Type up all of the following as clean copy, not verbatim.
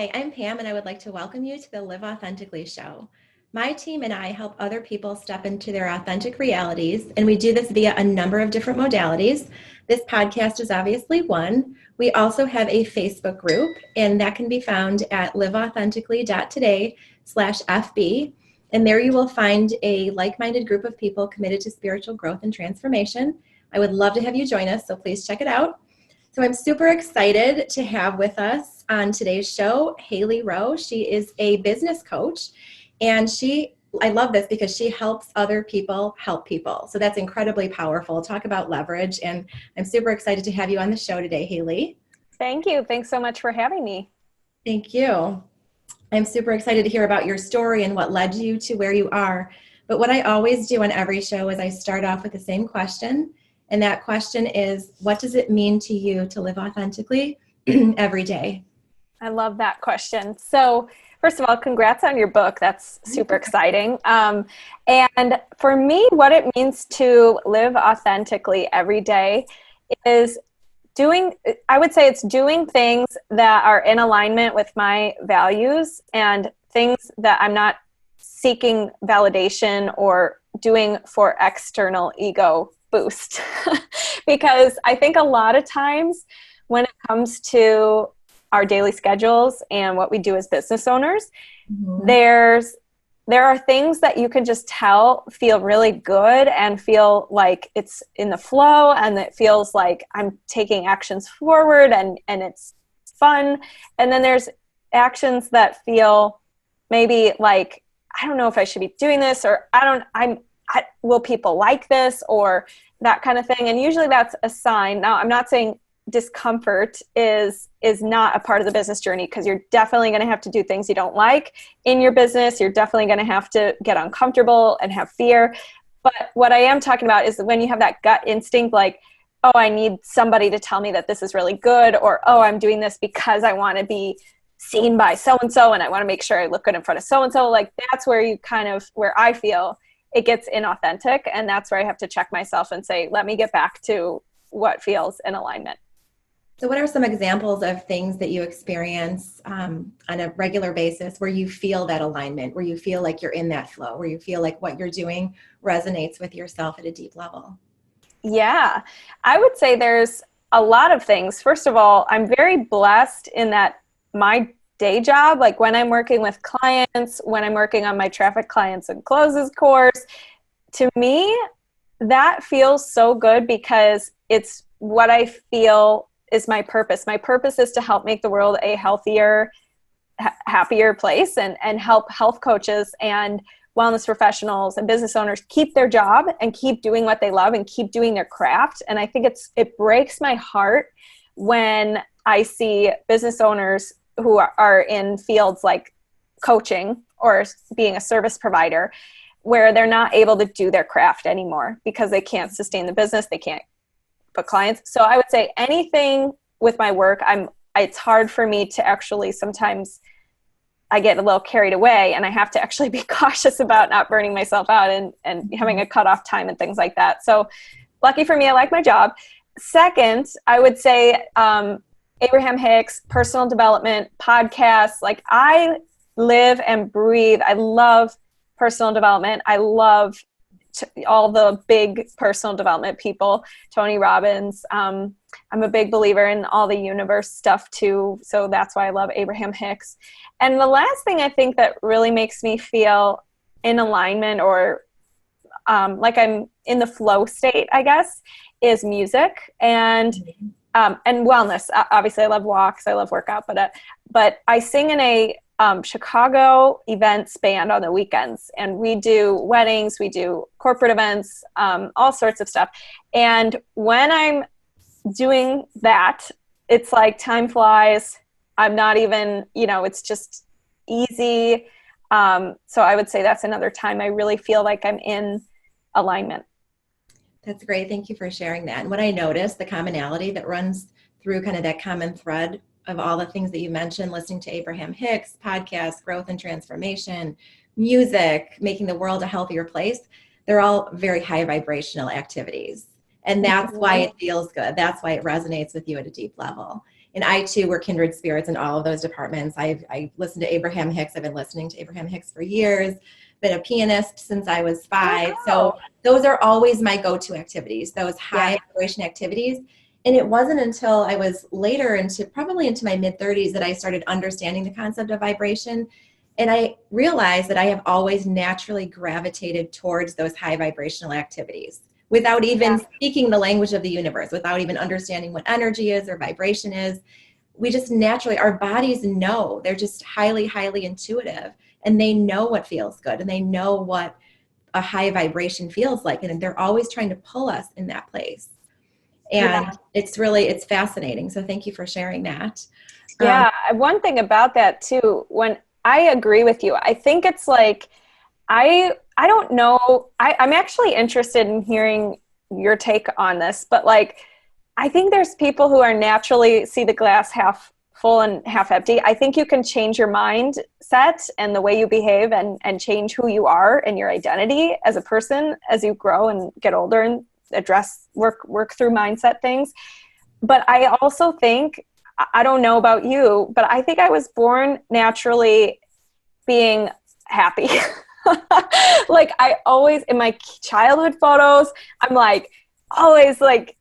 Hi, I'm Pam, and I would like to welcome you to the Live Authentically show. My team and I help other people step into their authentic realities, and we do this via a number of different modalities. This podcast is obviously one. We also have a Facebook group, and that can be found at liveauthentically.today/FB. And there you will find a like-minded group of people committed to spiritual growth and transformation. I would love to have you join us, so please check it out. So I'm super excited to have with us on today's show, Hailey Rowe. She is a business coach, and I love this because she helps other people help people. So that's incredibly powerful. Talk about leverage, and I'm super excited to have you on the show today, Hailey. Thank you. Thanks so much for having me. Thank you. I'm super excited to hear about your story and what led you to where you are. But what I always do on every show is I start off with the same question. And that question is, what does it mean to you to live authentically every day? I love that question. So first of all, congrats on your book. That's super exciting. And for me, what it means to live authentically every day is I would say it's doing things that are in alignment with my values and things that I'm not seeking validation or doing for external ego boost. Because I think a lot of times when it comes to our daily schedules and what we do as business owners, there are things that you can just tell feel really good and feel like it's in the flow, and it feels like I'm taking actions forward and it's fun. And then there's actions that feel maybe like, I don't know if I should be doing this, or will people like this, or that kind of thing. And usually that's a sign. Now, I'm not saying discomfort is not a part of the business journey, because you're definitely going to have to do things you don't like in your business. You're definitely going to have to get uncomfortable and have fear. But what I am talking about is when you have that gut instinct, like, oh, I need somebody to tell me that this is really good, or, oh, I'm doing this because I want to be seen by so-and-so, and I want to make sure I look good in front of so-and-so. Like, that's where where I feel it gets inauthentic. And that's where I have to check myself and say, let me get back to what feels in alignment. So what are some examples of things that you experience on a regular basis where you feel that alignment, where you feel like you're in that flow, where you feel like what you're doing resonates with yourself at a deep level? Yeah, I would say there's a lot of things. First of all, I'm very blessed in that my day job, like when I'm working with clients, when I'm working on my traffic clients and closes course, to me, that feels so good because it's what I feel is my purpose. My purpose is to help make the world a healthier, happier place, and help health coaches and wellness professionals and business owners keep their job and keep doing what they love and keep doing their craft. And I think it breaks my heart when I see business owners who are in fields like coaching or being a service provider, where they're not able to do their craft anymore because they can't sustain the business. They can't put clients. So I would say anything with my work, it's hard for me to actually, sometimes I get a little carried away, and I have to actually be cautious about not burning myself out and having a cutoff time and things like that. So lucky for me, I like my job. Second, I would say Abraham Hicks, personal development, podcasts. Like, I live and breathe. I love personal development. I love all the big personal development people, Tony Robbins. I'm a big believer in all the universe stuff too. So that's why I love Abraham Hicks. And the last thing I think that really makes me feel in alignment, or like I'm in the flow state, I guess, is music and wellness. Obviously I love walks, I love workout, but I sing in a Chicago events band on the weekends, and we do weddings, we do corporate events, all sorts of stuff. And when I'm doing that, it's like time flies. I'm not even, it's just easy. So I would say that's another time I really feel like I'm in alignment. That's great. Thank you for sharing that. And what I noticed, the commonality that runs through kind of that common thread of all the things that you mentioned, listening to Abraham Hicks, podcast, growth and transformation, music, making the world a healthier place, they're all very high vibrational activities. And that's why it feels good. That's why it resonates with you at a deep level. And I too were kindred spirits in all of those departments. I listened to Abraham Hicks. I've been listening to Abraham Hicks for years, been a pianist since I was 5. Wow. So those are always my go-to activities, those high vibration activities. And it wasn't until I was later probably into my mid-30s that I started understanding the concept of vibration. And I realized that I have always naturally gravitated towards those high vibrational activities without even speaking the language of the universe, without even understanding what energy is or vibration is. We just naturally, our bodies know, they're just highly, highly intuitive, and they know what feels good, and they know what a high vibration feels like. And they're always trying to pull us in that place. And it's fascinating. So thank you for sharing that. Yeah. One thing about that too, when I agree with you, I think it's like, I don't know. I'm actually interested in hearing your take on this, but like, I think there's people who are naturally see the glass half full and half empty. I think you can change your mindset and the way you behave and change who you are and your identity as a person as you grow and get older and work through mindset things. But I also think, I don't know about you, but I think I was born naturally being happy. Like I always, in my childhood photos, I'm like always like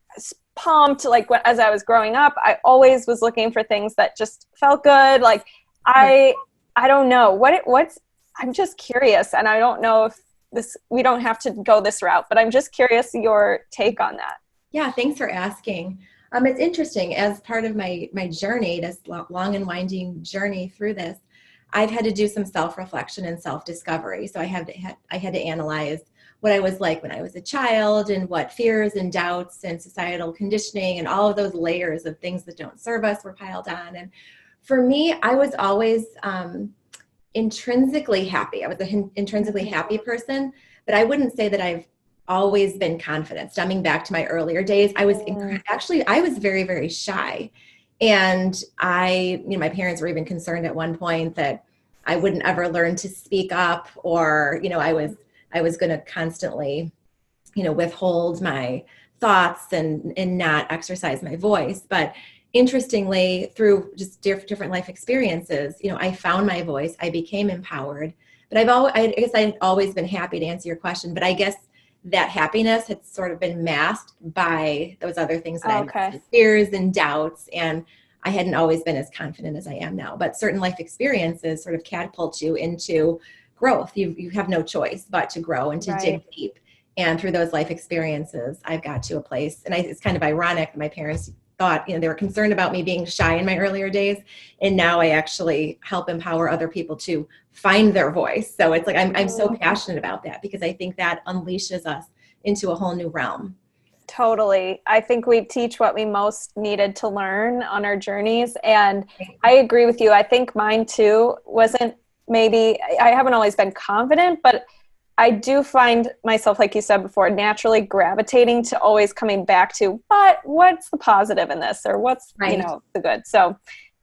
pumped. Like as I was growing up, I always was looking for things that just felt good. Like I don't know what's, I'm just curious. And I don't know if we don't have to go this route, but I'm just curious your take on that. Yeah. Thanks for asking. It's interesting, as part of my journey, this long and winding journey through this, I've had to do some self-reflection and self-discovery. So I had to analyze what I was like when I was a child, and what fears and doubts and societal conditioning and all of those layers of things that don't serve us were piled on. And for me, I was always intrinsically happy. I was an intrinsically happy person, but I wouldn't say that I've always been confident. Stemming back to my earlier days, I was I was very, very shy. And my parents were even concerned at one point that I wouldn't ever learn to speak up, or, I was going to constantly, withhold my thoughts and not exercise my voice. But interestingly, through just different life experiences, I found my voice, I became empowered. But I guess I've always been happy, to answer your question, but I guess that happiness had sort of been masked by those other things that I had, fears and doubts, and I hadn't always been as confident as I am now. But certain life experiences sort of catapult you into growth. You have no choice but to grow and to dig deep. And through those life experiences, I've got to a place, and it's kind of ironic that my parents thought, they were concerned about me being shy in my earlier days, and now I actually help empower other people to find their voice. So it's like I'm so passionate about that, because I think that unleashes us into a whole new realm. Totally. I think we teach what we most needed to learn on our journeys. And I agree with you. I think mine too wasn't, maybe I haven't always been confident, but I do find myself, like you said before, naturally gravitating to always coming back to, but what's the positive in this, or what's, the good. So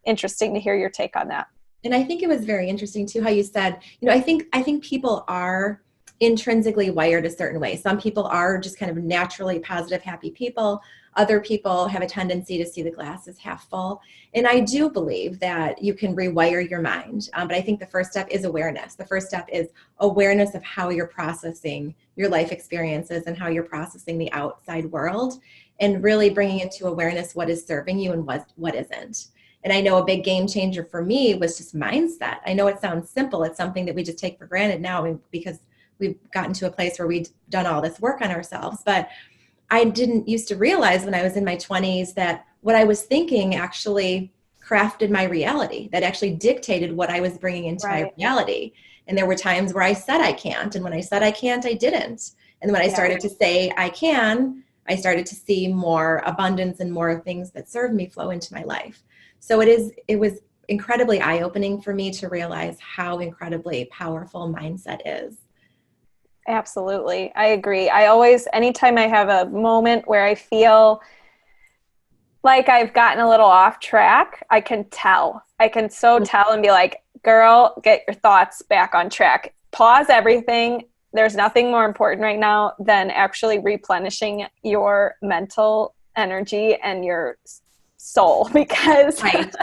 interesting to hear your take on that. And I think it was very interesting too, how you said, I think people are intrinsically wired a certain way. Some people are just kind of naturally positive, happy people. Other people have a tendency to see the glass as half full. And I do believe that you can rewire your mind. But I think the first step is awareness. The first step is awareness of how you're processing your life experiences and how you're processing the outside world, and really bringing into awareness what is serving you and what isn't. And I know a big game changer for me was just mindset. I know it sounds simple. It's something that we just take for granted now because we've gotten to a place where we've done all this work on ourselves. But I didn't used to realize when I was in my 20s that what I was thinking actually crafted my reality, that actually dictated what I was bringing into my reality. And there were times where I said I can't. And when I said I can't, I didn't. And when I started to say I can, I started to see more abundance and more things that served me flow into my life. So it was incredibly eye-opening for me to realize how incredibly powerful mindset is. Absolutely. I agree. Anytime I have a moment where I feel like I've gotten a little off track, I can tell. I can tell and be like, girl, get your thoughts back on track. Pause everything. There's nothing more important right now than actually replenishing your mental energy and your soul, because Right.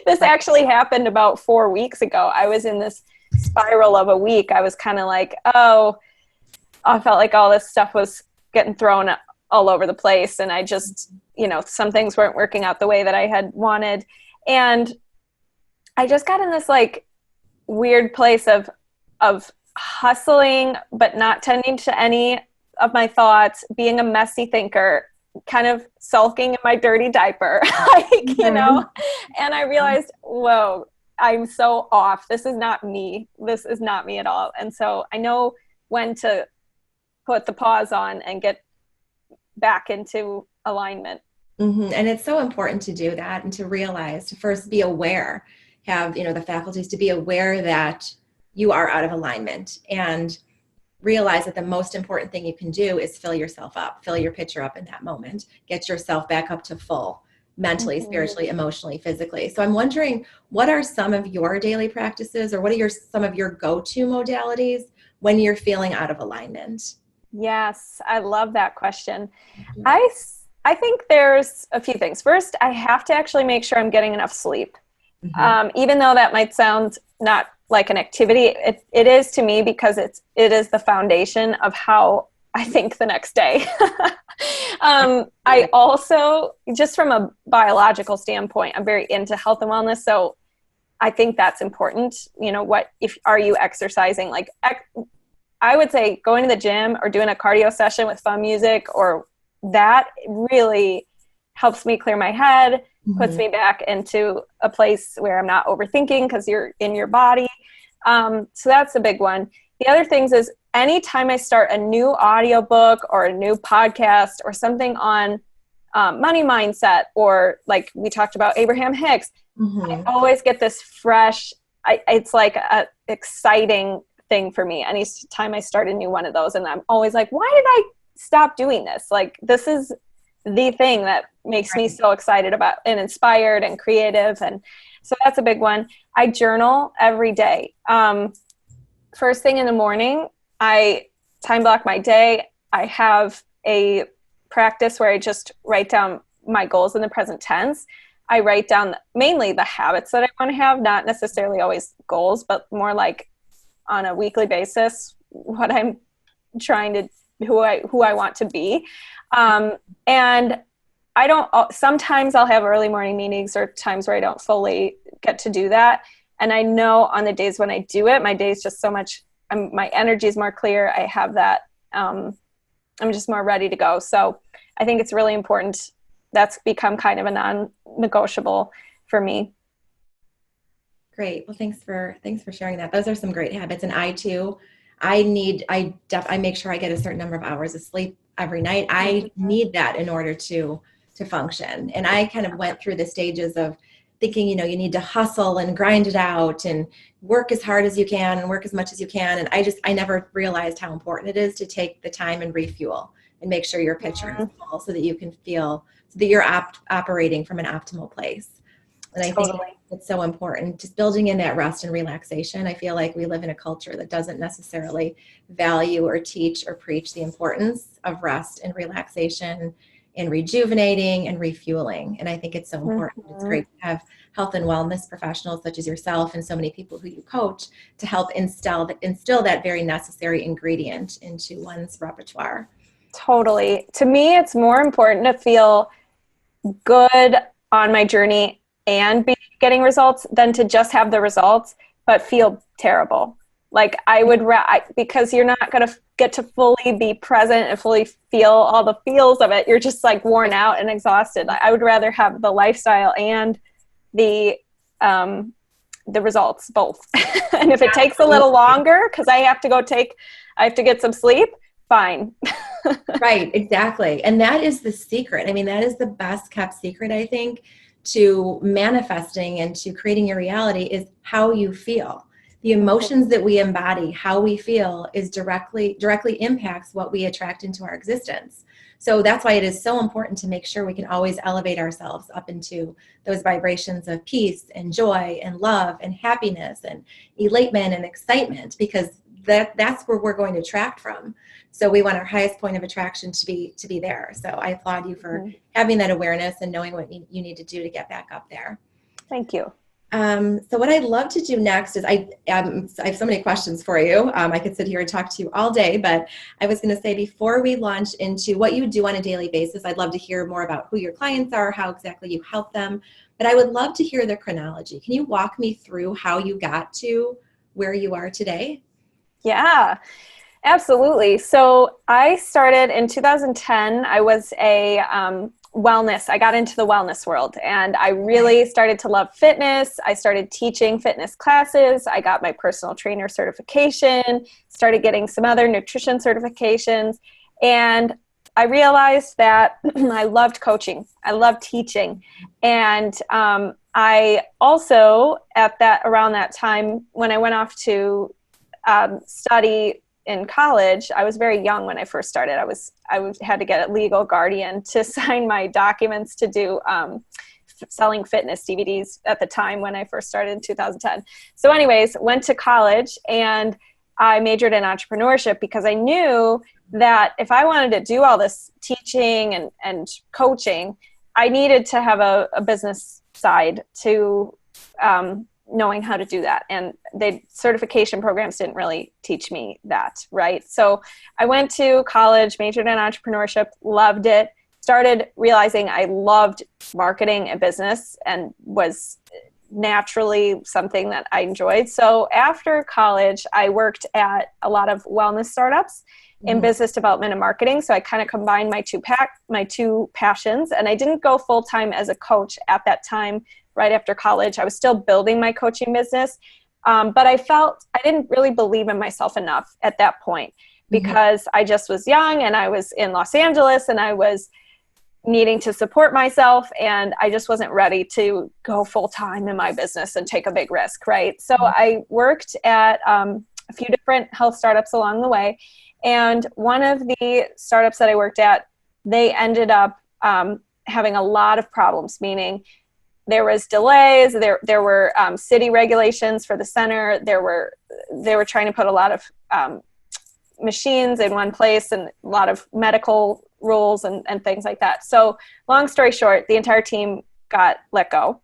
this actually happened about 4 weeks ago. I was in this spiral of a week. I was kind of like, oh, I felt like all this stuff was getting thrown all over the place. And I just, some things weren't working out the way that I had wanted. And I just got in this like weird place of hustling, but not tending to any of my thoughts, being a messy thinker, kind of sulking in my dirty diaper, and I realized, whoa, I'm so off. This is not me. This is not me at all. And so I know when to put the pause on and get back into alignment. Mm-hmm. And it's so important to do that and to realize, to first be aware, have, the faculties to be aware that you are out of alignment, and realize that the most important thing you can do is fill yourself up, fill your pitcher up in that moment, get yourself back up to full, mentally, spiritually, emotionally, physically. So I'm wondering, what are some of your daily practices, or what are some of your go-to modalities when you're feeling out of alignment? Yes, I love that question. I think there's a few things. First, I have to actually make sure I'm getting enough sleep. Even though that might sound not like an activity, it is to me, because it is the foundation of how I think the next day. I also, just from a biological standpoint, I'm very into health and wellness. So I think that's important. Are you exercising? Like, I would say going to the gym or doing a cardio session with fun music, or that really helps me clear my head, puts me back into a place where I'm not overthinking, because you're in your body. So that's a big one. The other things is, anytime I start a new audiobook or a new podcast or something on money mindset, or like we talked about Abraham Hicks, I always get this fresh, it's like a exciting thing for me any time I start a new one of those. And I'm always like, why did I stop doing this? Like, this is the thing that makes me so excited about and inspired and creative. And so that's a big one. I journal every day. First thing in the morning, I time block my day. I have a practice where I just write down my goals in the present tense. I write down mainly the habits that I want to have, not necessarily always goals, but more like on a weekly basis, what I'm trying to, who I want to be. And sometimes I'll have early morning meetings, or times where I don't fully get to do that. And I know on the days when I do it, my day is just so much, my energy is more clear. I have that, I'm just more ready to go. So I think it's really important. That's become kind of a non-negotiable for me. Great. Well, thanks for sharing that. Those are some great habits. And I make sure I get a certain number of hours of sleep every night. I need that in order to function. And I kind of went through the stages of thinking, you need to hustle and grind it out and work as hard as you can and work as much as you can. And I never realized how important it is to take the time and refuel and make sure your pitcher is full, so that you can feel, so that you're operating from an optimal place. And I think it's so important, just building in that rest and relaxation. I feel like we live in a culture that doesn't necessarily value or teach or preach the importance of rest and relaxation and rejuvenating and refueling. And I think it's so important. It's great to have health and wellness professionals such as yourself and so many people who you coach to help instill that very necessary ingredient into one's repertoire. Totally. To me, it's more important to feel good on my journey and be getting results than to just have the results but feel terrible. Like, I would because you're not going to get to fully be present and fully feel all the feels of it. You're just like worn out and exhausted. I would rather have the lifestyle and the results both. And if it takes a little longer because I have to get some sleep, fine. Right, exactly. And that is the secret. I mean, that is the best kept secret, I think, to manifesting and to creating your reality, is how you feel. The emotions that we embody, how we feel, is directly impacts what we attract into our existence. So that's why it is so important to make sure we can always elevate ourselves up into those vibrations of peace and joy and love and happiness and elatement and excitement, because that's where we're going to attract from. So we want our highest point of attraction to be there. So I applaud you for having that awareness and knowing what you need to do to get back up there. Thank you. So what I'd love to do next is I have so many questions for you. I could sit here and talk to you all day, but I was going to say before we launch into what you do on a daily basis, I'd love to hear more about who your clients are, how exactly you help them. But I would love to hear the chronology. Can you walk me through how you got to where you are today? Yeah, absolutely. So I started in 2010. I was I got into the wellness world, and I really started to love fitness. I started teaching fitness classes. I got my personal trainer certification, started getting some other nutrition certifications, and I realized that I loved coaching. I loved teaching. And I also, around that time, when I went off to study in college, I was very young when I first started. I had to get a legal guardian to sign my documents to do selling fitness DVDs at the time when I first started in 2010. So anyways, went to college and I majored in entrepreneurship because I knew that if I wanted to do all this teaching and coaching, I needed to have a business side to knowing how to do that. And the certification programs didn't really teach me that, right? So I went to college, majored in entrepreneurship, loved it, started realizing I loved marketing and business and was naturally something that I enjoyed. So after college, I worked at a lot of wellness startups in business development and marketing. So I kind of combined my two passions, and I didn't go full-time as a coach at that time. Right after college, I was still building my coaching business. But I felt I didn't really believe in myself enough at that point because I just was young and I was in Los Angeles and I was needing to support myself, and I just wasn't ready to go full-time in my business and take a big risk, right? So I worked at a few different health startups along the way, and one of the startups that I worked at, they ended up having a lot of problems, meaning there was delays, there were city regulations for the center, they were trying to put a lot of machines in one place and a lot of medical rules and things like that. So long story short, the entire team got let go.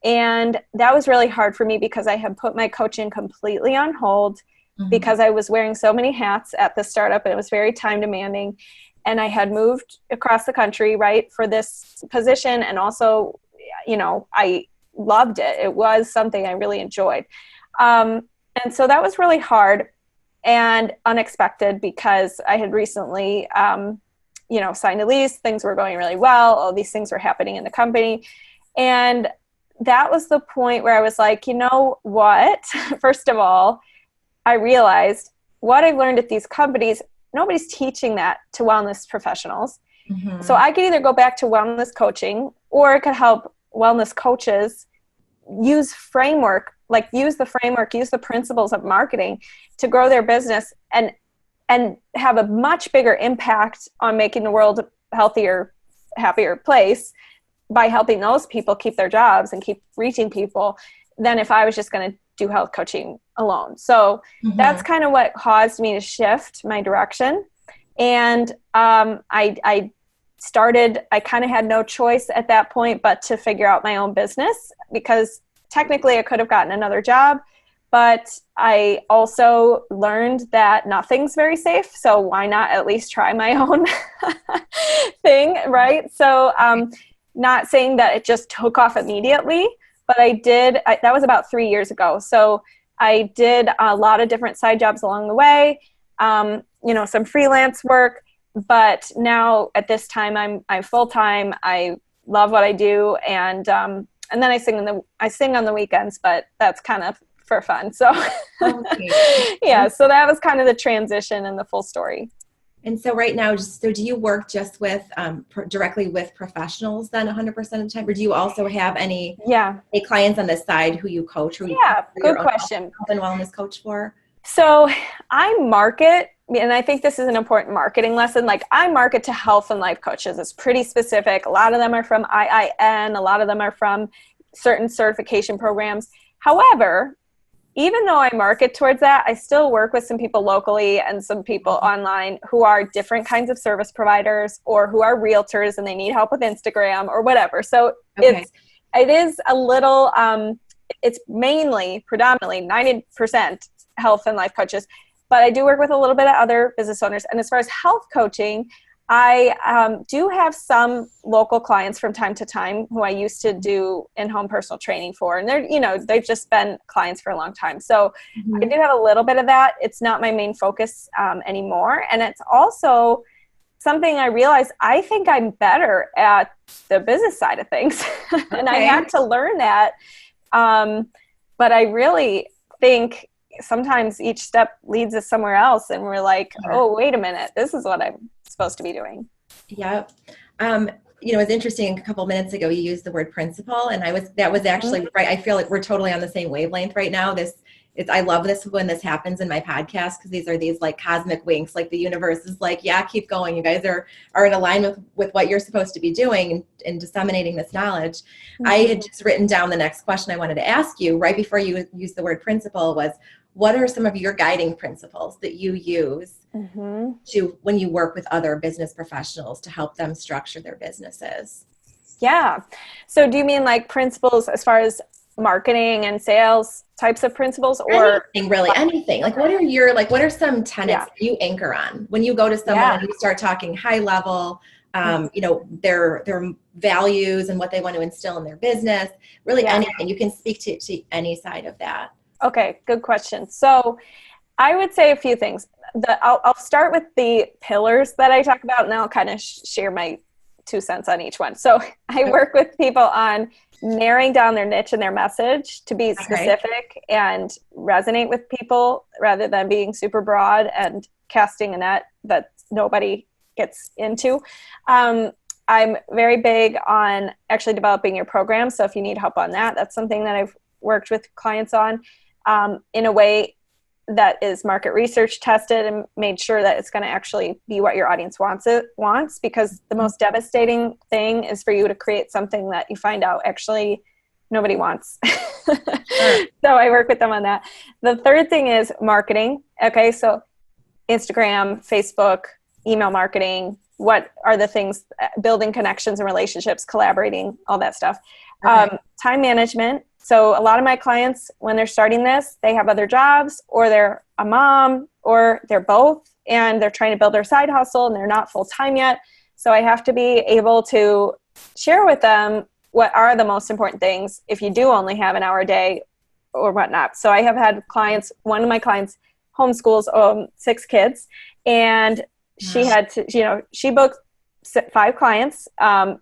And that was really hard for me because I had put my coaching completely on hold because I was wearing so many hats at the startup and it was very time demanding. And I had moved across the country, right, for this position. And also, you know, I loved it. It was something I really enjoyed. And so that was really hard and unexpected because I had recently, signed a lease. Things were going really well. All these things were happening in the company. And that was the point where I was like, you know what? First of all, I realized what I've learned at these companies, nobody's teaching that to wellness professionals. So I could either go back to wellness coaching, or it could help wellness coaches use the framework, use the principles of marketing to grow their business and have a much bigger impact on making the world a healthier, happier place by helping those people keep their jobs and keep reaching people than if I was just going to do health coaching alone. So that's kind of what caused me to shift my direction. And I kind of had no choice at that point but to figure out my own business, because technically I could have gotten another job, but I also learned that nothing's very safe. So why not at least try my own thing, right? So not saying that it just took off immediately, but that was about 3 years ago. So I did a lot of different side jobs along the way, some freelance work. But now at this time, I'm full time. I love what I do, and then I sing on the weekends, but that's kind of for fun. So yeah, so that was kind of the transition and the full story. And so right now, do you work just with directly with professionals then 100% of the time, or do you also have any clients on the side who you coach? Good question. Health and wellness coach for? So I market, and I think this is an important marketing lesson. I market to health and life coaches. It's pretty specific. A lot of them are from IIN. A lot of them are from certain certification programs. However, even though I market towards that, I still work with some people locally and some people online who are different kinds of service providers or who are realtors and they need help with Instagram or whatever. So it is a little, it's predominantly 90% health and life coaches, but I do work with a little bit of other business owners. And as far as health coaching, I do have some local clients from time to time who I used to do in-home personal training for. And they've just been clients for a long time. So I do have a little bit of that. It's not my main focus anymore. And it's also something I realized I think I'm better at the business side of things. And I had to learn that. But I really think sometimes each step leads us somewhere else. And we're like, oh, wait a minute, this is what I'm supposed to be doing. Yep. It's interesting. A couple of minutes ago, you used the word principle, and that was actually right. I feel like we're totally on the same wavelength right now. I love this when this happens in my podcast, because these like cosmic winks, like the universe is like, yeah, keep going. You guys are in alignment with what you're supposed to be doing and disseminating this knowledge. I had just written down the next question I wanted to ask you right before you used the word principle was, what are some of your guiding principles that you use to when you work with other business professionals to help them structure their businesses? Yeah. So do you mean like principles as far as marketing and sales types of principles, or anything? Like what are some tenets that you anchor on when you go to someone and you start talking high level, their values and what they want to instill in their business, anything. You can speak to any side of that. Okay, good question. So I would say a few things. I'll start with the pillars that I talk about, and then I'll kind of share my 2 cents on each one. So I work with people on narrowing down their niche and their message to be specific and resonate with people rather than being super broad and casting a net that nobody gets into. I'm very big on actually developing your program. So if you need help on that, that's something that I've worked with clients on in a way that is market research tested and made sure that it's going to actually be what your audience wants, because the most devastating thing is for you to create something that you find out actually nobody wants. So I work with them on that. The third thing is marketing. Okay. So Instagram, Facebook, email marketing, what are the things, building connections and relationships, collaborating, all that stuff. Time management. So a lot of my clients, when they're starting this, they have other jobs, or they're a mom, or they're both, and they're trying to build their side hustle and they're not full-time yet. So I have to be able to share with them what are the most important things if you do only have an hour a day or whatnot. So I have had clients, one of my clients homeschools 6 kids, and she had to, she booked 5 clients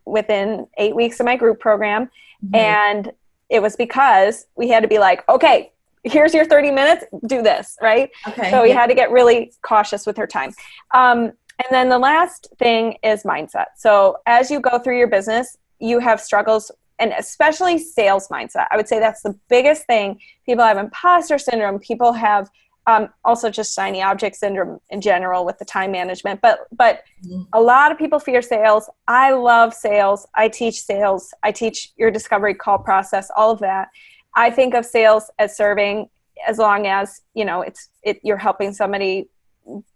within 8 weeks of my group program. And it was because we had to be like, okay, here's your 30 minutes, do this, right? So we had to get really cautious with her time. And then the last thing is mindset. So as you go through your business, you have struggles, and especially sales mindset. I would say that's the biggest thing. People have imposter syndrome. People have also just shiny object syndrome in general with the time management. But a lot of people fear sales. I love sales. I teach sales. I teach your discovery call process, all of that. I think of sales as serving, as long as, you're helping somebody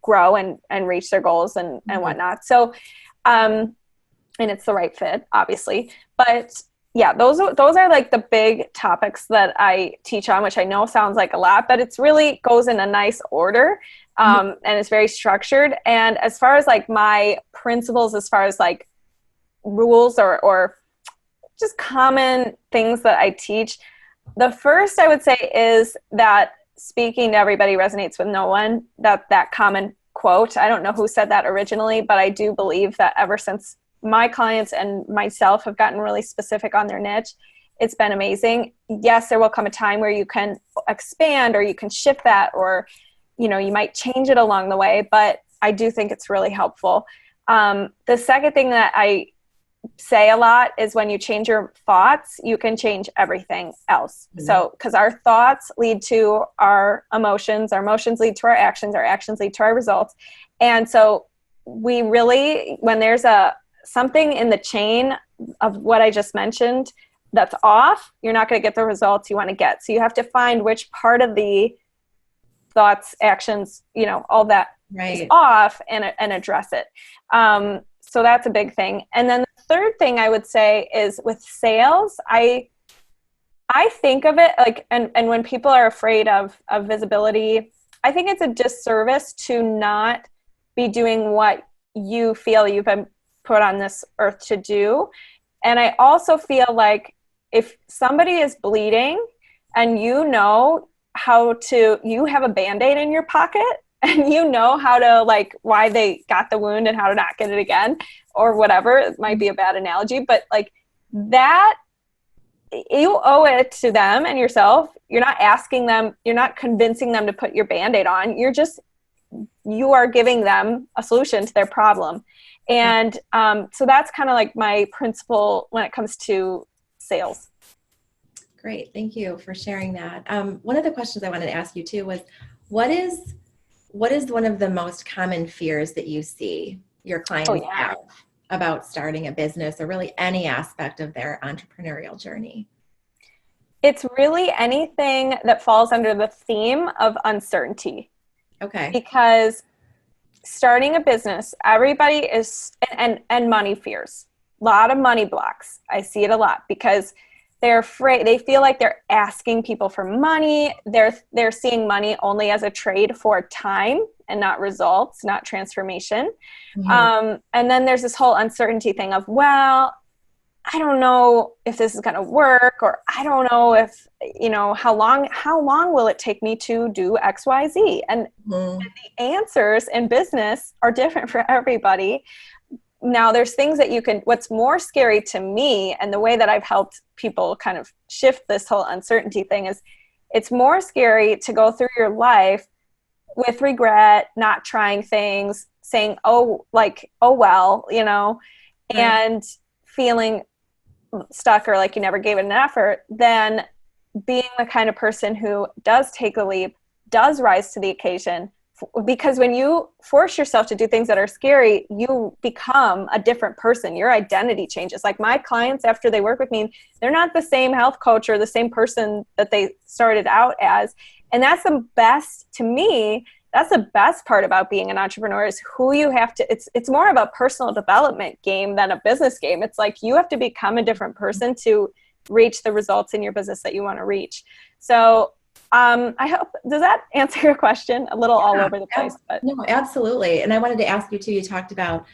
grow and reach their goals and whatnot. So, and it's the right fit, obviously. But yeah, those are like the big topics that I teach on, which I know sounds like a lot, but it's really goes in a nice order, and it's very structured. And as far as like my principles, as far as like rules or just common things that I teach, the first I would say is that speaking to everybody resonates with no one. That common quote. I don't know who said that originally, but I do believe that ever since my clients and myself have gotten really specific on their niche, it's been amazing. Yes, there will come a time where you can expand or you can shift that, or, you might change it along the way, but I do think it's really helpful. The second thing that I say a lot is when you change your thoughts, you can change everything else. So, because our thoughts lead to our emotions lead to our actions lead to our results. And so we really, when there's something in the chain of what I just mentioned, that's off, you're not going to get the results you want to get. So you have to find which part of the thoughts, actions, all that is off and address it. So that's a big thing. And then the third thing I would say is with sales, I think of it like, and when people are afraid of visibility, I think it's a disservice to not be doing what you feel you've been put on this earth to do. And I also feel like if somebody is bleeding and you have a Band-Aid in your pocket and you know how to, like, why they got the wound and how to not get it again or whatever, it might be a bad analogy, but like that, you owe it to them and yourself. You're not asking them, you're not convincing them to put your Band-Aid on. You are giving them a solution to their problem. And so that's kind of like my principle when it comes to sales. Great. Thank you for sharing that. One of the questions I wanted to ask you too was, what is one of the most common fears that you see your clients have about starting a business or really any aspect of their entrepreneurial journey? It's really anything that falls under the theme of uncertainty. Okay. Because starting a business, everybody is, and money fears, a lot of money blocks. I see it a lot because they're afraid, they feel like they're asking people for money. They're seeing money only as a trade for time and not results, not transformation. Mm-hmm. And then there's this whole uncertainty thing of, well, I don't know if this is going to work, or I don't know if, how long will it take me to do X, Y, Z? And the answers in business are different for everybody. Now there's things that what's more scary to me, and the way that I've helped people kind of shift this whole uncertainty thing, is it's more scary to go through your life with regret, not trying things, saying, oh well, and feeling stuck or like you never gave it an effort, than being the kind of person who does take a leap, does rise to the occasion. Because when you force yourself to do things that are scary, you become a different person. Your identity changes. Like my clients, after they work with me, they're not the same health coach or the same person that they started out as. And that's the best, to me, that's the best part about being an entrepreneur, is who you have to, it's more of a personal development game than a business game. It's like you have to become a different person to reach the results in your business that you want to reach. So I hope, does that answer your question? A little all over the place, but no, absolutely. And I wanted to ask you too, you talked about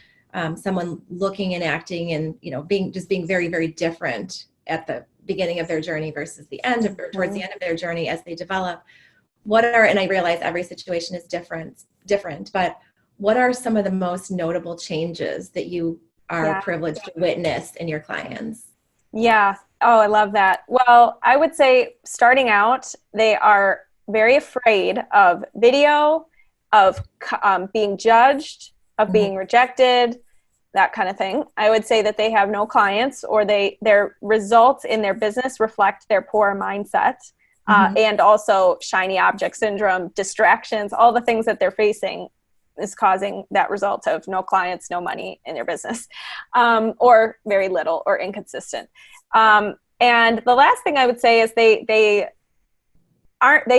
someone looking and acting and, being very, very different at the beginning of their journey versus towards the end of their journey as they develop. And I realize every situation is different, but what are some of the most notable changes that you are privileged to witness in your clients? Yeah. Oh, I love that. Well, I would say starting out, they are very afraid of video, of being judged, of being rejected, that kind of thing. I would say that they have no clients, or their results in their business reflect their poor mindset. And also shiny object syndrome, distractions, all the things that they're facing is causing that result of no clients, no money in their business, or very little or inconsistent. And the last thing I would say is they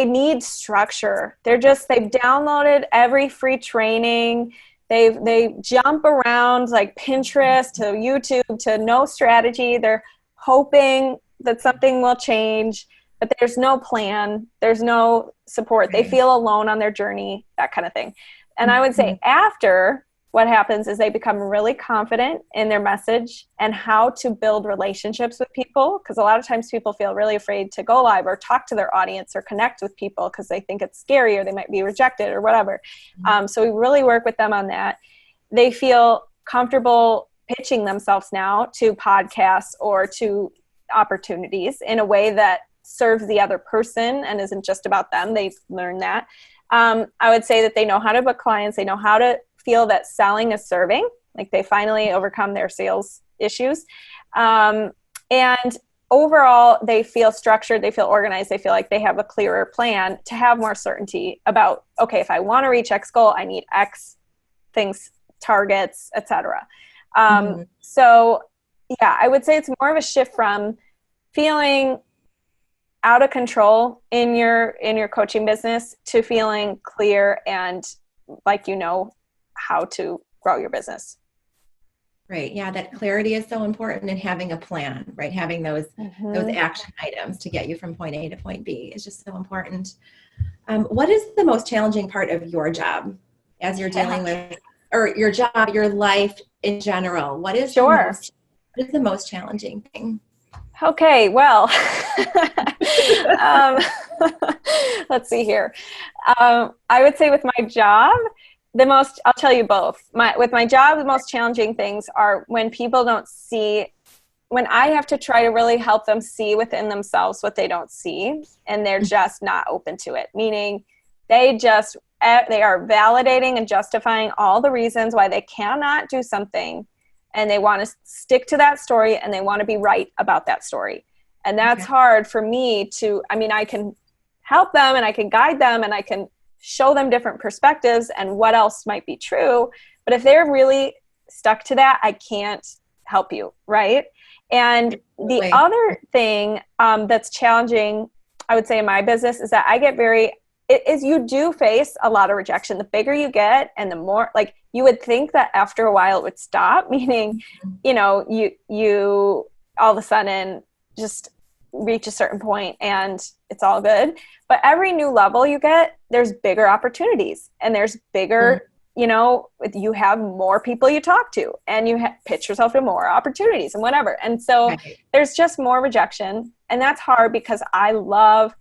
need structure. They've downloaded every free training. They jump around like Pinterest to YouTube to no strategy. They're hoping that something will change, but there's no plan. There's no support. They feel alone on their journey, that kind of thing. And I would say after, what happens is they become really confident in their message and how to build relationships with people. Because a lot of times people feel really afraid to go live or talk to their audience or connect with people because they think it's scary or they might be rejected or whatever. So we really work with them on that. They feel comfortable pitching themselves now to podcasts or to opportunities in a way that serves the other person and isn't just about them. They've learned that. I would say that they know how to book clients. They know how to feel that selling is serving, like they finally overcome their sales issues. And overall, they feel structured, they feel organized, they feel like they have a clearer plan to have more certainty about, okay, if I want to reach X goal, I need X things, targets, etc. So yeah, I would say it's more of a shift from feeling out of control in your coaching business to feeling clear and like you know how to grow your business. Right. Yeah, that clarity is so important, and having a plan, right? Having those action items to get you from point A to point B is just so important. What is the most challenging part of your job as you're dealing with, or your job, your life in general? What is what is the most challenging thing? Okay, well, let's see here. I would say with my job, I'll tell you both. With my job, the most challenging things are when people don't see, when I have to try to really help them see within themselves what they don't see, and they're just not open to it. Meaning they are validating and justifying all the reasons why they cannot do something, and they want to stick to that story, and they want to be right about that story. And that's hard for me I can help them and I can guide them and I can show them different perspectives and what else might be true. But if they're really stuck to that, I can't help you, right? And the other thing that's challenging, I would say, in my business is that I get you do face a lot of rejection. The bigger you get and the more, like, you would think that after a while it would stop, meaning, you all of a sudden just reach a certain point and it's all good. But every new level you get, there's bigger opportunities, and there's bigger, you have more people you talk to, and you pitch yourself to more opportunities and whatever. And so there's just more rejection, and that's hard because I love,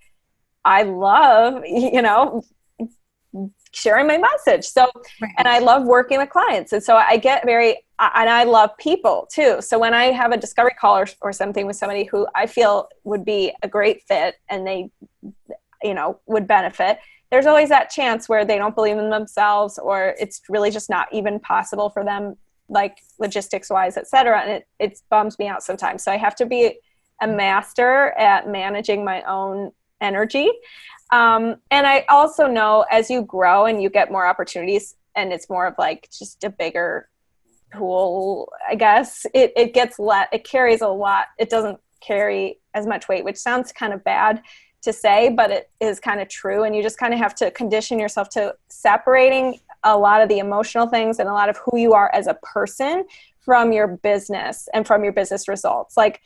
sharing my message. So, and I love working with clients. And so I get and I love people too. So when I have a discovery call or something with somebody who I feel would be a great fit and they, would benefit, there's always that chance where they don't believe in themselves, or it's really just not even possible for them, like logistics wise, et cetera. And it bums me out sometimes. So I have to be a master at managing my own energy. And I also know as you grow and you get more opportunities, and it's more of like just a bigger pool, I guess, it carries a lot. It doesn't carry as much weight, which sounds kind of bad to say, but it is kind of true. And you just kind of have to condition yourself to separating a lot of the emotional things and a lot of who you are as a person from your business and from your business results. Like,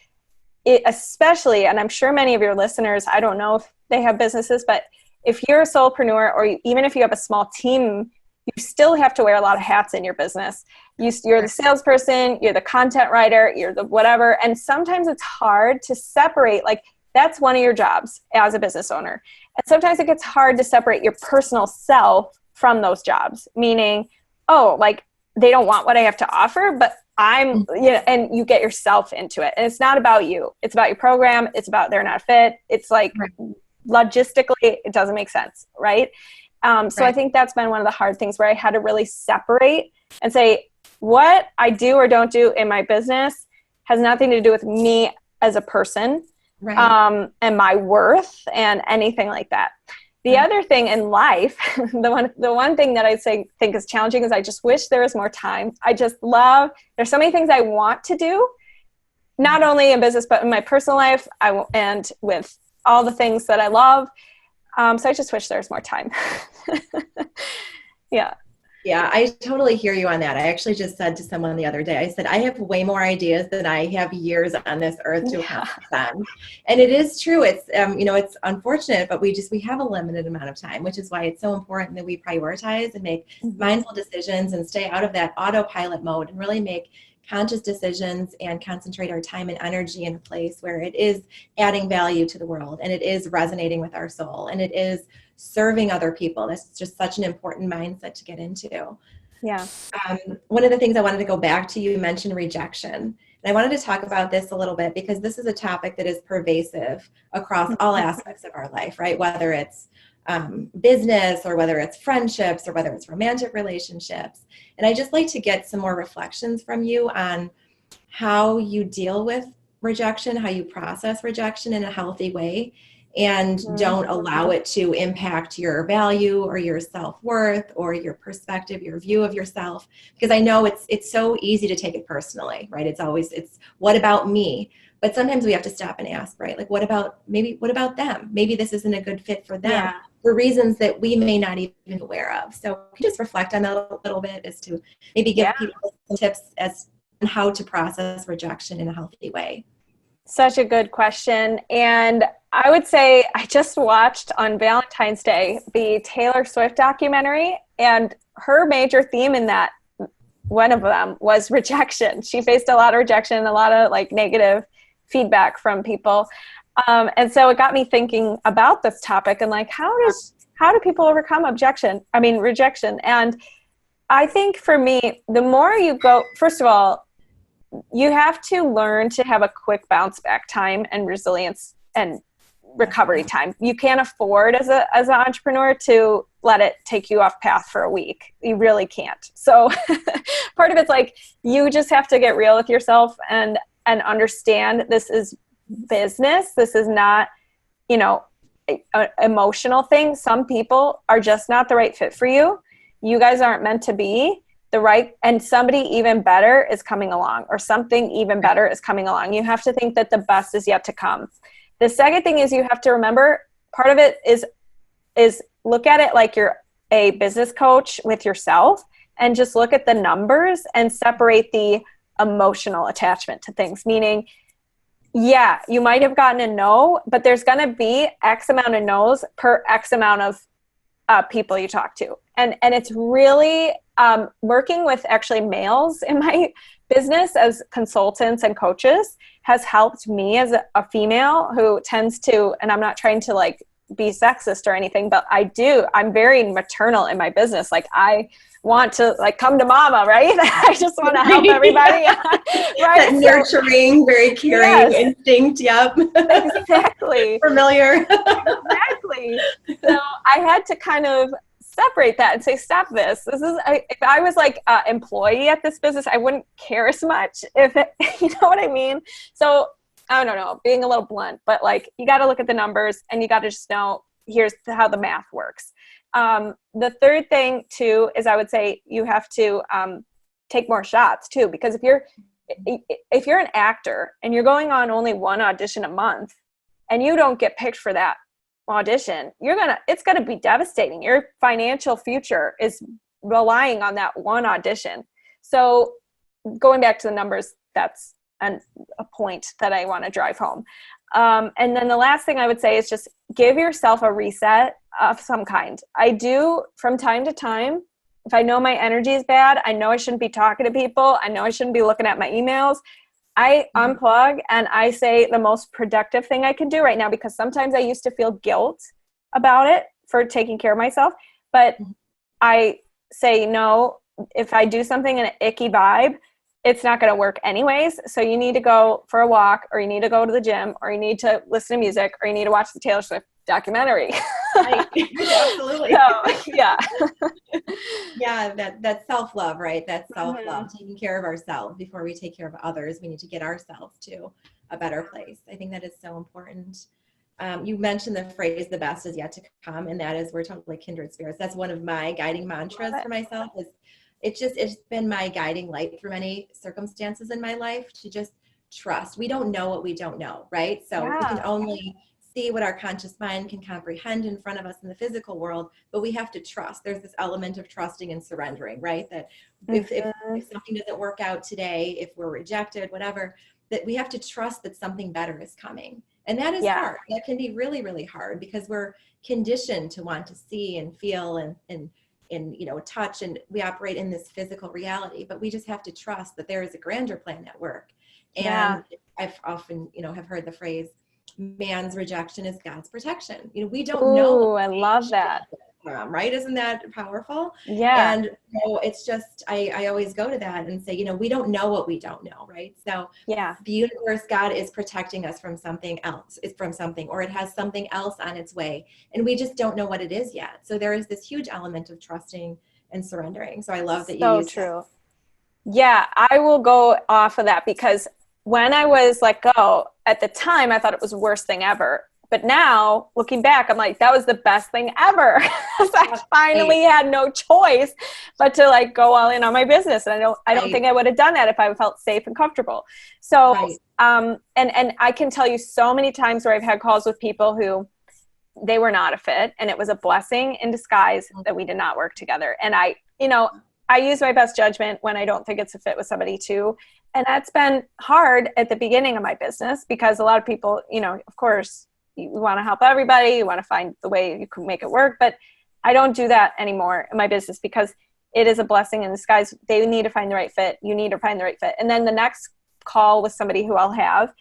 especially, and I'm sure many of your listeners, I don't know if they have businesses, but if you're a solopreneur, or even if you have a small team, you still have to wear a lot of hats in your business. You're the salesperson, you're the content writer, you're the whatever. And sometimes it's hard to separate, like, that's one of your jobs as a business owner. And sometimes it gets hard to separate your personal self from those jobs, meaning, like, they don't want what I have to offer, but and you get yourself into it. And it's not about you. It's about your program. It's about they're not fit. It's like logistically, it doesn't make sense. Right. So I think that's been one of the hard things where I had to really separate and say what I do or don't do in my business has nothing to do with me as a person, and my worth and anything like that. The other thing in life, the one thing that I'd say think is challenging is I just wish there was more time. There's so many things I want to do, not only in business, but in my personal life, and with all the things that I love. So I just wish there was more time. Yeah. Yeah, I totally hear you on that. I actually just said to someone the other day, I said, I have way more ideas than I have years on this earth to accomplish them. And it is true. It's, it's unfortunate, but we have a limited amount of time, which is why it's so important that we prioritize and make mindful decisions and stay out of that autopilot mode and really make conscious decisions and concentrate our time and energy in a place where it is adding value to the world, and it is resonating with our soul, and it is serving other people. That's just such an important mindset to get into. Yeah. One of the things I wanted to go back to, you mentioned rejection. And I wanted to talk about this a little bit because this is a topic that is pervasive across all aspects of our life, right? Whether it's business, or whether it's friendships, or whether it's romantic relationships. And I just like to get some more reflections from you on how you deal with rejection, how you process rejection in a healthy way, and don't allow it to impact your value or your self-worth or your perspective, your view of yourself. Because I know it's so easy to take it personally, right? It's what about me? But sometimes we have to stop and ask, right? Like, what about them? Maybe this isn't a good fit for them for reasons that we may not even be aware of. So just reflect on that a little bit, as to maybe give people some tips as on how to process rejection in a healthy way. Such a good question. And I would say I just watched on Valentine's Day the Taylor Swift documentary, and her major theme in that, one of them, was rejection. She faced a lot of rejection, a lot of like negative feedback from people. And so it got me thinking about this topic and like, how do people overcome rejection? And I think for me, the more you go, first of all, you have to learn to have a quick bounce back time and resilience and recovery time. You can't afford as an entrepreneur to let it take you off path for a week. You really can't. So part of it's like, you just have to get real with yourself and understand this is business. This is not, an emotional thing. Some people are just not the right fit for you. You guys aren't meant to be and somebody even better is coming along, or something even better is coming along. You have to think that the best is yet to come. The second thing is, you have to remember, part of it is look at it like you're a business coach with yourself, and just look at the numbers and separate the emotional attachment to things. Meaning, you might have gotten a no, but there's going to be X amount of no's per X amount of people you talk to. And it's really working with actually males in my business as consultants and coaches has helped me as a female who tends to, and I'm not trying to like be sexist or anything, but I'm very maternal in my business. Like, I want to like come to mama, right? I just want to help everybody. Right? That nurturing, very caring instinct. Yep. Exactly. Familiar. Exactly. So I had to kind of separate that and say, stop this. If I was like an employee at this business, I wouldn't care as much you know what I mean? So I don't know, being a little blunt, but like, you got to look at the numbers and you got to just know, here's how the math works. The third thing too, is I would say you have to take more shots too, because if you're an actor and you're going on only one audition a month and you don't get picked for that audition, it's going to be devastating. Your financial future is relying on that one audition. So going back to the numbers, that's a point that I want to drive home. And then the last thing I would say is just give yourself a reset of some kind. I do from time to time. If I know my energy is bad, I know I shouldn't be talking to people, I know I shouldn't be looking at my emails, I unplug and I say the most productive thing I can do right now, because sometimes I used to feel guilt about it for taking care of myself. But I say, no, if I do something in an icky vibe, it's not going to work anyways. So you need to go for a walk, or you need to go to the gym, or you need to listen to music, or you need to watch the Taylor Swift documentary. Right. Absolutely. So, yeah. Yeah. That's self-love, right? That's self-love, taking care of ourselves before we take care of others. We need to get ourselves to a better place. I think that is so important. You mentioned the phrase, the best is yet to come. And that is, we're totally kindred spirits. That's one of my guiding mantras for myself. It's been my guiding light through many circumstances in my life, to just trust. We don't know what we don't know, right? So we can only see what our conscious mind can comprehend in front of us in the physical world, but we have to trust. There's this element of trusting and surrendering, right? That if something doesn't work out today, if we're rejected, whatever, that we have to trust that something better is coming. And that is hard. That can be really, really hard, because we're conditioned to want to see and feel and touch, and we operate in this physical reality, but we just have to trust that there is a grander plan at work. And I've often, have heard the phrase, man's rejection is God's protection. We don't know. I love that. Right? Isn't that powerful? Yeah. And it's just, I always go to that and say, we don't know what we don't know. Right. So the universe, God is protecting us from something else. It's from something, or it has something else on its way, and we just don't know what it is yet. So there is this huge element of trusting and surrendering. So I love that you use true. That. Yeah. I will go off of that, because when I was let go at the time, I thought it was the worst thing ever. But now looking back, I'm like, that was the best thing ever. I finally had no choice but to like go all in on my business. And I don't think I would have done that if I felt safe and comfortable. So, and I can tell you so many times where I've had calls with people who they were not a fit, and it was a blessing in disguise that we did not work together. And I use my best judgment when I don't think it's a fit with somebody too. And that's been hard at the beginning of my business because a lot of people, of course, you want to help everybody. You want to find the way you can make it work. But I don't do that anymore in my business because it is a blessing in disguise. They need to find the right fit. You need to find the right fit. And then the next call with somebody who I'll have,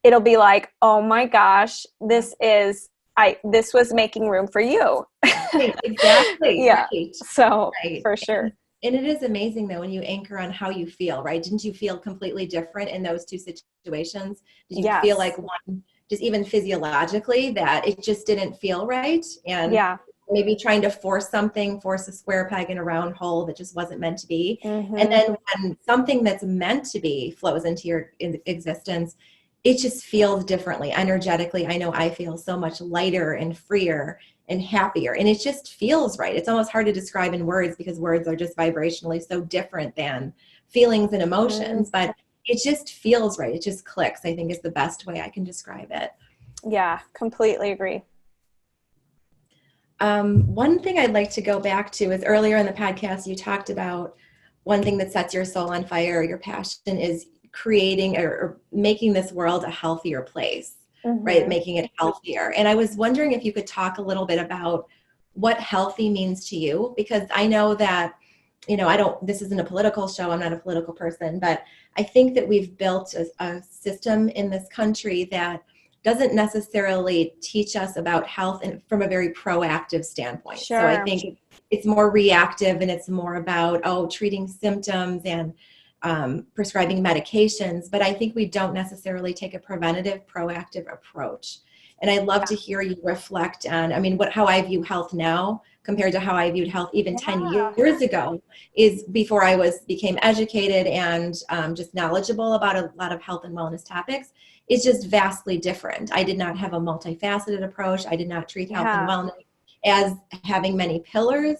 it'll be like, oh my gosh, this was making room for you. Exactly. Yeah. Right. So for sure. And it is amazing though, when you anchor on how you feel, right? Didn't you feel completely different in those two situations? Did you feel like one, just even physiologically, that it just didn't feel right? And maybe trying to force a square peg in a round hole that just wasn't meant to be. Mm-hmm. And then when something that's meant to be flows into your existence, it just feels differently energetically. I know I feel so much lighter and freer and happier, and it just feels right. It's almost hard to describe in words because words are just vibrationally so different than feelings and emotions, but it just feels right. It just clicks, I think is the best way I can describe it. Yeah, completely agree. One thing I'd like to go back to is earlier in the podcast, you talked about one thing that sets your soul on fire, your passion is creating or making this world a healthier place, right? Making it healthier. And I was wondering if you could talk a little bit about what healthy means to you, because I know that, this isn't a political show. I'm not a political person, but I think that we've built a system in this country that doesn't necessarily teach us about health from a very proactive standpoint. Sure. So I think it's more reactive, and it's more about, treating symptoms and prescribing medications, but I think we don't necessarily take a preventative, proactive approach. And I'd love to hear you reflect on, how I view health now compared to how I viewed health even 10 years ago is before I became educated and just knowledgeable about a lot of health and wellness topics. It's just vastly different. I did not have a multifaceted approach. I did not treat health and wellness as having many pillars.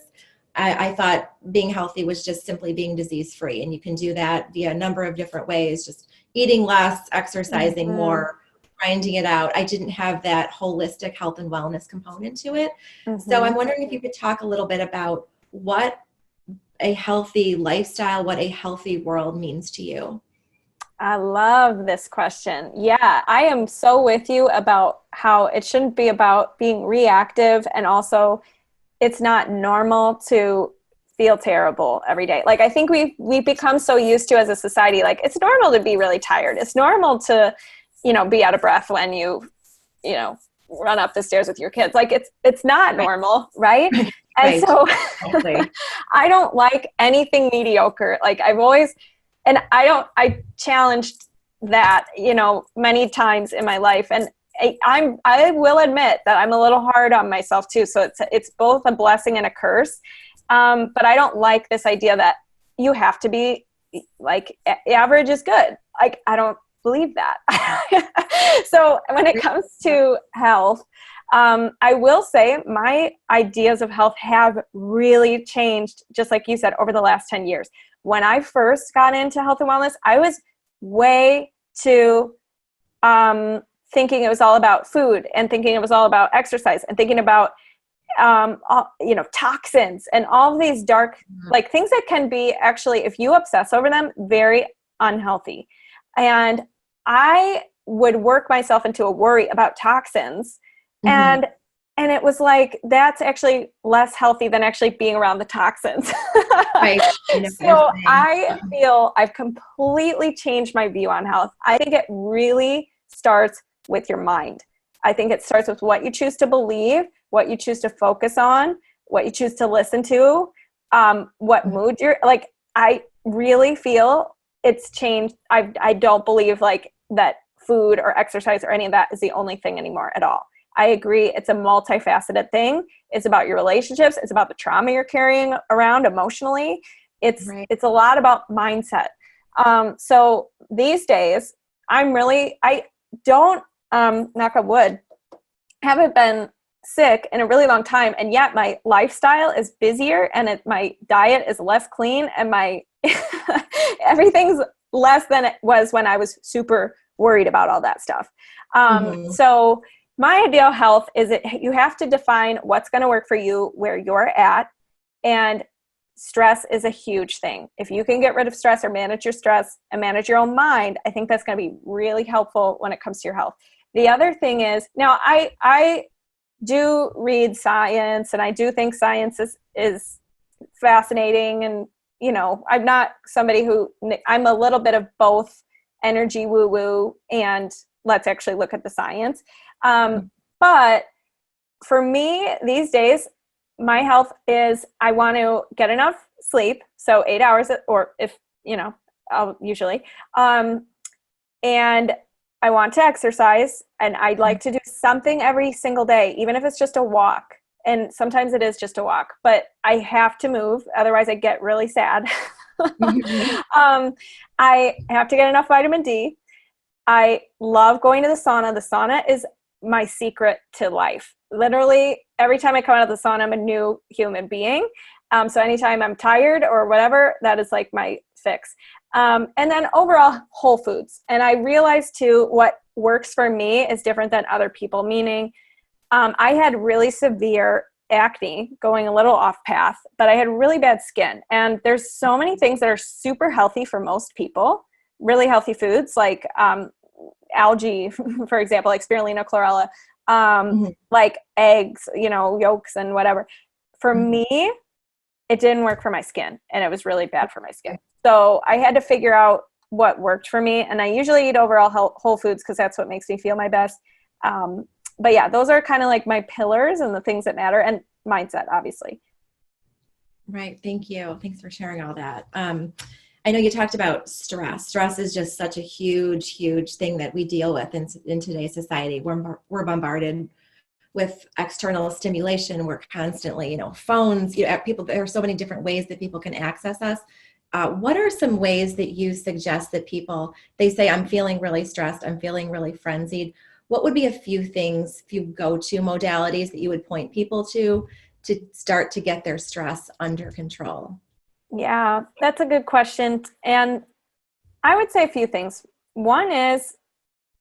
I thought being healthy was just simply being disease-free, and you can do that via a number of different ways, just eating less, exercising more, grinding it out. I didn't have that holistic health and wellness component to it. So I'm wondering if you could talk a little bit about what a healthy lifestyle, what a healthy world means to you. I love this question. Yeah, I am so with you about how it shouldn't be about being reactive, and also it's not normal to feel terrible every day. Like, I think we've become so used to as a society, like it's normal to be really tired. It's normal to, be out of breath when you run up the stairs with your kids. Like it's not normal. Right. And so I don't like anything mediocre. Like I challenged that, many times in my life. And I will admit that I'm a little hard on myself too. So it's both a blessing and a curse. But I don't like this idea that you have to be like average is good. Like, I don't believe that. So when it comes to health, I will say my ideas of health have really changed, just like you said, over the last 10 years. When I first got into health and wellness, I was way too thinking it was all about food, and thinking it was all about exercise, and thinking about toxins and all of these dark like things that can be actually, if you obsess over them, very unhealthy. And I would work myself into a worry about toxins, and it was like, that's actually less healthy than actually being around the toxins. Right. So I feel I've completely changed my view on health. I think it really starts with your mind. I think it starts with what you choose to believe, what you choose to focus on, what you choose to listen to, what mood you're like. I really feel it's changed. I don't believe like that food or exercise or any of that is the only thing anymore at all. I agree. It's a multifaceted thing. It's about your relationships. It's about the trauma you're carrying around emotionally. It's a lot about mindset. So these days I don't, knock on wood, haven't been sick in a really long time, and yet my lifestyle is busier, and my diet is less clean, and my everything's less than it was when I was super worried about all that stuff. So my ideal health is you have to define what's going to work for you where you're at, and stress is a huge thing. If you can get rid of stress or manage your stress and manage your own mind, I think that's going to be really helpful when it comes to your health. The other thing is, now I do read science, and I do think science is fascinating, and I'm not somebody I'm a little bit of both energy woo woo and let's actually look at the science. But for me these days, my health is, I want to get enough sleep. So 8 hours, or if, I'll usually, and I want to exercise, and I'd like to do something every single day, even if it's just a walk. And sometimes it is just a walk, but I have to move. Otherwise I get really sad. I have to get enough vitamin D. I love going to the sauna. The sauna is my secret to life. Literally every time I come out of the sauna, I'm a new human being. So anytime I'm tired or whatever, that is like my fix. And then overall, whole foods. And I realized too, what works for me is different than other people, meaning I had really severe acne, going a little off path, but I had really bad skin. And there's so many things that are super healthy for most people, really healthy foods like algae, for example, like spirulina, chlorella, like eggs, yolks and whatever. For me, it didn't work for my skin, and it was really bad for my skin. So I had to figure out what worked for me. And I usually eat overall whole foods because that's what makes me feel my best. But yeah, those are kind of like my pillars and the things that matter, and mindset, obviously. Right. Thank you. Thanks for sharing all that. I know you talked about stress. Stress is just such a huge, huge thing that we deal with in today's society. We're bombarded with external stimulation. We're constantly, phones, people, there are so many different ways that people can access us. What are some ways that you suggest that they say, I'm feeling really stressed, I'm feeling really frenzied. What would be a few go-to modalities that you would point people to start to get their stress under control? Yeah, that's a good question. And I would say a few things. One is,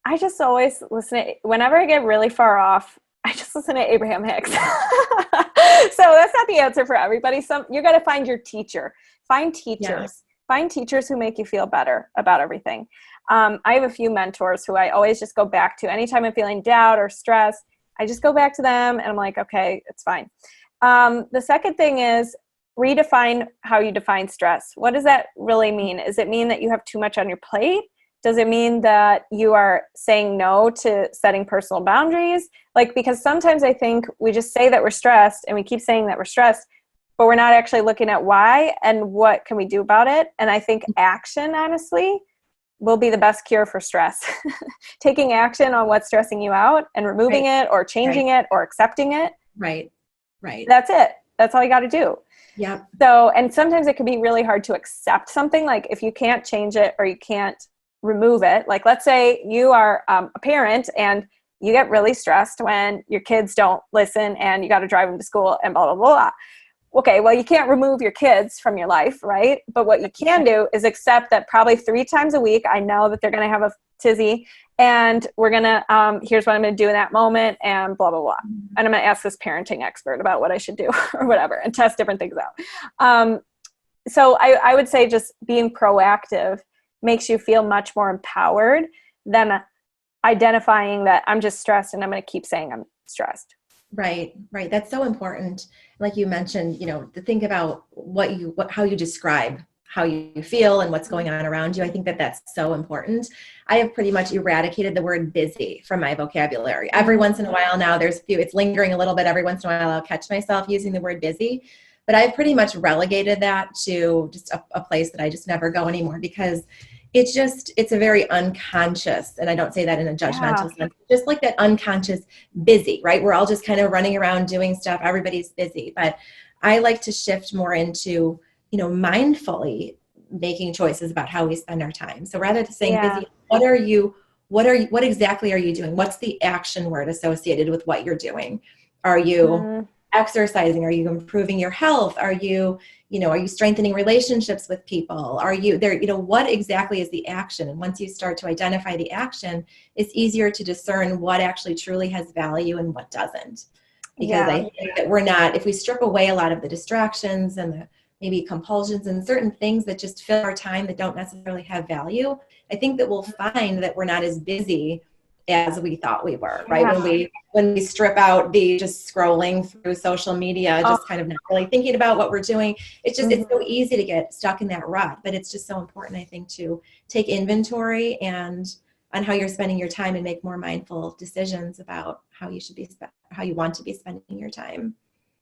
I just always whenever I get really far off, I just listen to Abraham Hicks. So that's not the answer for everybody. You got to find your teacher. Find teachers. Yeah. Find teachers who make you feel better about everything. I have a few mentors who I always just go back to. Anytime I'm feeling doubt or stress, I just go back to them and I'm like, okay, it's fine. The second thing is, redefine how you define stress. What does that really mean? Does it mean that you have too much on your plate? Does it mean that you are saying no to setting personal boundaries? Because sometimes I think we just say that we're stressed and we keep saying that we're stressed, but we're not actually looking at why and what can we do about it. And I think action, honestly, will be the best cure for stress. Taking action on what's stressing you out and removing it or changing it or accepting it. Right. That's it. That's all you got to do. Yeah. So, and sometimes it can be really hard to accept something. Like if you can't change it or you can't remove it, like let's say you are a parent and you get really stressed when your kids don't listen and you got to drive them to school and blah, blah, blah. Okay, well, you can't remove your kids from your life, right? But what you can do is accept that probably 3 times a week, I know that they're going to have a tizzy, and we're going to, here's what I'm going to do in that moment, and blah, blah, blah. And I'm going to ask this parenting expert about what I should do or whatever, and test different things out. So I would say just being proactive makes you feel much more empowered than identifying that I'm just stressed and I'm going to keep saying I'm stressed. Right. That's so important. Like you mentioned, to think about how you describe how you feel and what's going on around you. I think that that's so important. I have pretty much eradicated the word busy from my vocabulary. Every once in a while now, it's lingering a little bit. Every once in a while, I'll catch myself using the word busy, but I've pretty much relegated that to just a place that I just never go anymore, because it's a very unconscious, and I don't say that in a judgmental sense, just like that unconscious busy, right? We're all just kind of running around doing stuff. Everybody's busy, but I like to shift more into, mindfully making choices about how we spend our time. So rather than saying busy, what are you what exactly are you doing? What's the action word associated with what you're doing? Are you exercising? Are you improving your health? Are you strengthening relationships with people? Are you there? What exactly is the action? And once you start to identify the action, it's easier to discern what actually truly has value and what doesn't. Because I think that if we strip away a lot of the distractions and the maybe compulsions and certain things that just fill our time that don't necessarily have value, I think that we'll find that we're not as busy as we thought we were, right? When we strip out the just scrolling through social media, just kind of not really thinking about what we're doing. It's just, it's so easy to get stuck in that rut, but it's just so important, I think, to take inventory and on how you're spending your time and make more mindful decisions about how you want to be spending your time.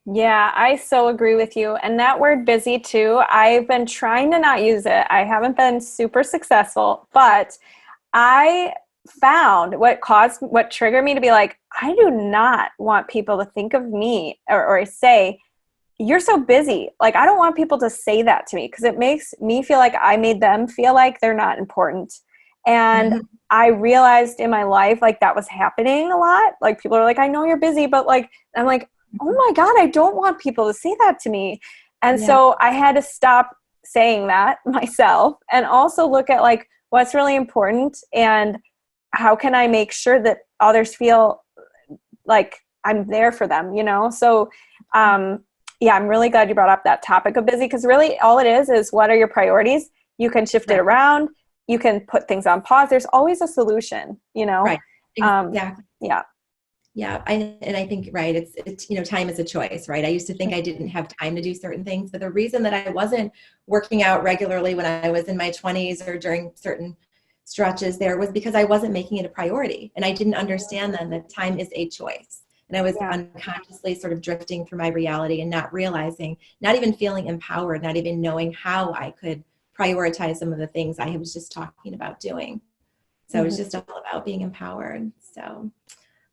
Yeah, I so agree with you. And that word busy too, I've been trying to not use it. I haven't been super successful, but I found what triggered me to be like, I do not want people to think of me or say, you're so busy. Like, I don't want people to say that to me because it makes me feel like I made them feel like they're not important. And I realized in my life, like, that was happening a lot. Like, people are like, I know you're busy, but like, I'm like, oh my God, I don't want people to say that to me. And so I had to stop saying that myself and also look at like what's really important and how can I make sure that others feel like I'm there for them, So, I'm really glad you brought up that topic of busy because really all it is what are your priorities? You can shift it around. You can put things on pause. There's always a solution, Right. Exactly. Yeah. I think, right. It's, time is a choice, right? I used to think I didn't have time to do certain things, but the reason that I wasn't working out regularly when I was in my 20s or during certain stretches there was because I wasn't making it a priority. And I didn't understand then that time is a choice. And I was unconsciously sort of drifting through my reality and not realizing, not even feeling empowered, not even knowing how I could prioritize some of the things I was just talking about doing. So it was just all about being empowered. So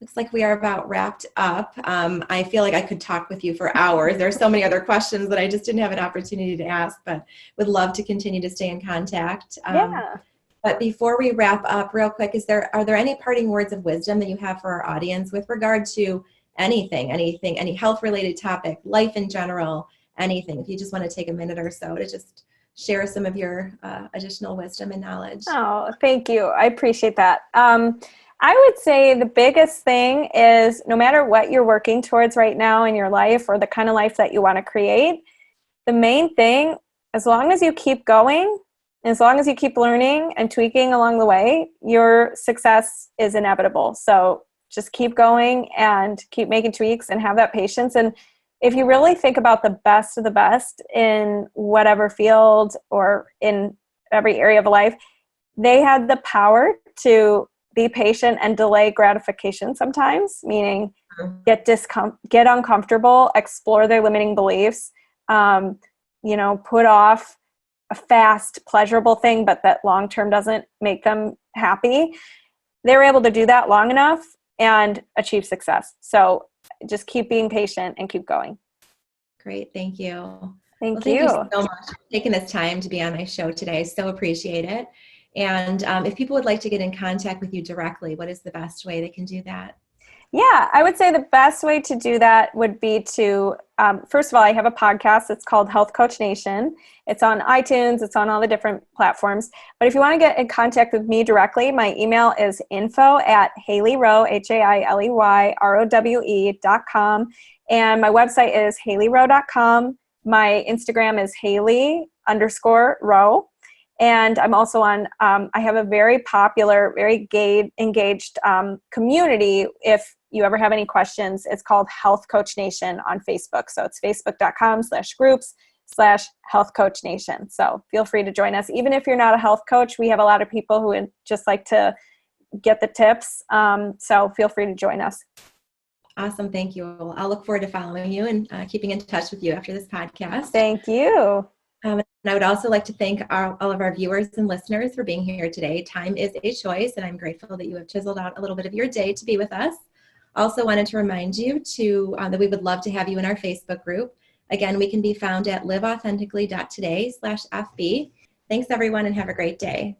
looks like we are about wrapped up. I feel like I could talk with you for hours. There are so many other questions that I just didn't have an opportunity to ask, but would love to continue to stay in contact. But before we wrap up real quick, are there any parting words of wisdom that you have for our audience with regard to anything, any health related topic, life in general, anything? If you just want to take a minute or so to just share some of your additional wisdom and knowledge. Oh, thank you. I appreciate that. I would say the biggest thing is no matter what you're working towards right now in your life or the kind of life that you want to create, the main thing, as long as you keep going, as long as you keep learning and tweaking along the way, your success is inevitable. So just keep going and keep making tweaks and have that patience. And if you really think about the best of the best in whatever field or in every area of life, they had the power to be patient and delay gratification sometimes, meaning get uncomfortable, explore their limiting beliefs, put off a fast, pleasurable thing, but that long-term doesn't make them happy. They were able to do that long enough and achieve success. So just keep being patient and keep going. Great. Thank you. Thank you so much for taking this time to be on my show today. So appreciate it. And if people would like to get in contact with you directly, what is the best way they can do that? Yeah, I would say the best way to do that would be to, first of all, I have a podcast. It's called Health Coach Nation. It's on iTunes. It's on all the different platforms. But if you want to get in contact with me directly, my email is info@HaileyRowe, HaileyRowe.com. And my website is HaileyRowe.com. My Instagram is Hailey_Rowe. And I'm also on, I have a very popular, very engaged community. If you ever have any questions, it's called Health Coach Nation on Facebook. So it's facebook.com/groups/Health Coach Nation. So feel free to join us. Even if you're not a health coach, we have a lot of people who just like to get the tips. So feel free to join us. Awesome. Thank you. I'll look forward to following you and keeping in touch with you after this podcast. Thank you. And I would also like to thank all of our viewers and listeners for being here today. Time is a choice, and I'm grateful that you have chiseled out a little bit of your day to be with us. Also wanted to remind you that we would love to have you in our Facebook group. Again, we can be found at liveauthentically.today/FB. Thanks, everyone, and have a great day.